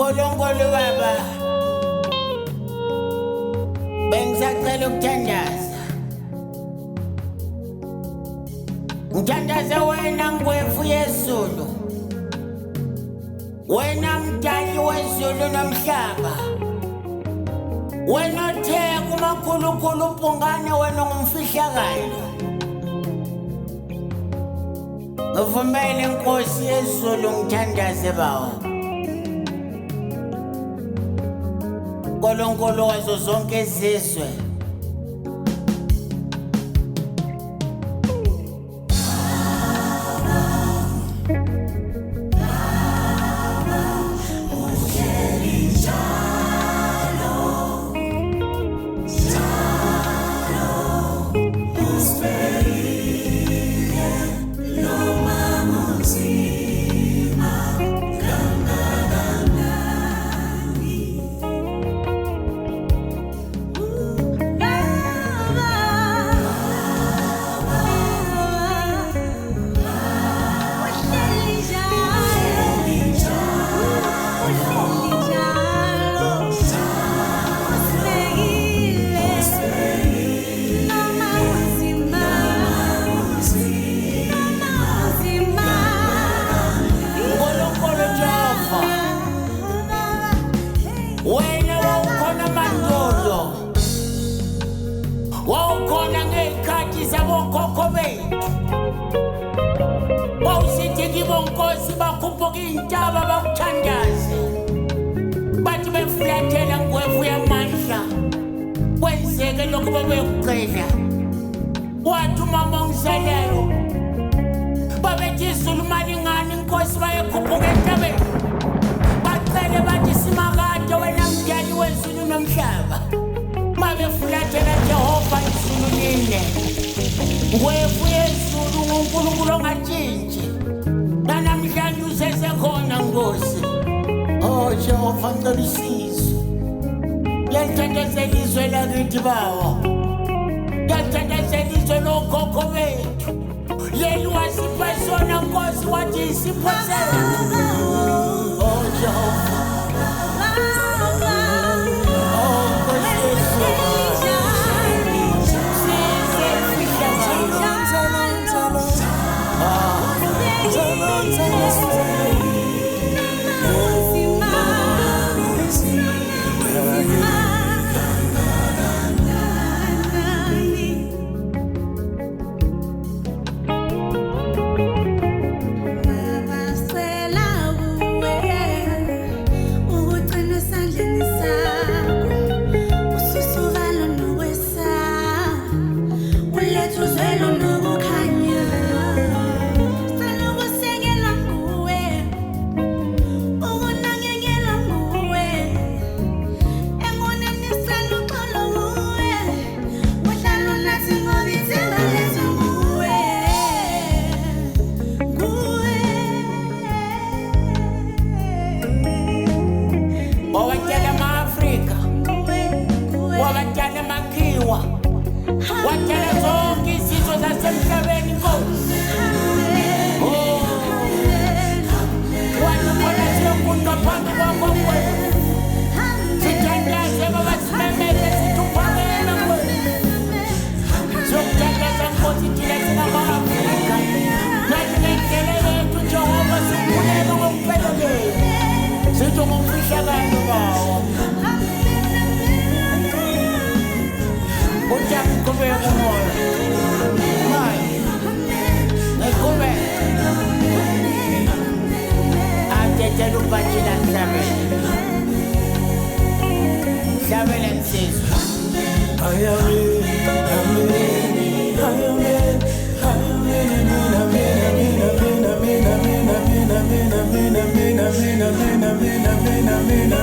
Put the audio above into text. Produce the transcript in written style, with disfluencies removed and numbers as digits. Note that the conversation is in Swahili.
Nkulunkulu baba, bengisacela ukuthandaza. Ngithandaza wena ngwefu yezulu, wena mdali wezulu nomhlaba, wena othe kumakhulukhulu ubhungane, wena ngumfihlakalo. Ngivumele Nkosi yezulu ngithandaze bawo, Nkulunkulu wazo zonke izizwe. Wena wawukhona mandulo, wawukhona ngey'khathi zabokhokho bethu. Wawusithi kibo Nkosi bakhuphuka iy'ntaba bakuthandaze, bathi befulathela ngwefu yamandla kwenzeke lokhu babekucela. Wathi umama ongizalayo babethi izulu malingana Inkosi bayekhuphuka entabeni, bacele bathi simakade wena mdali wezulu nomhlaba. Mabefulathela Jehova izulu line, ngwefu yezulu nguNkulunkulu ongatshintshi, nanamhlanje usesekhona Nkosi. Oh Jehova ngicela usizo, ngiyalithandazela izwe lakithi bawo, ngiyalithandazela izwe lokhokho bethu. Yena wasipha sona Nkosi, wathi isipho sethu. Oh Jehova, watshela zonke izizwe zasemhlabeni Nkosi. Oh, wathi siyokudwa phambi kwakho Nkosi, sithandaze baba, simemeze sithi uphakeme Nkosi. Siyokuthandaza Nkosi thina singama-Afrika, nathi ngendlela yethu Jehova sikhuleke ngokupheleleyo, sithi ngumfihlakalo bawo. Uthi akuqhubeke umoya, hayi, ngiqhubeke. Athethela ubhatshila ngihlabele, ngihlabele nsizwa. Mina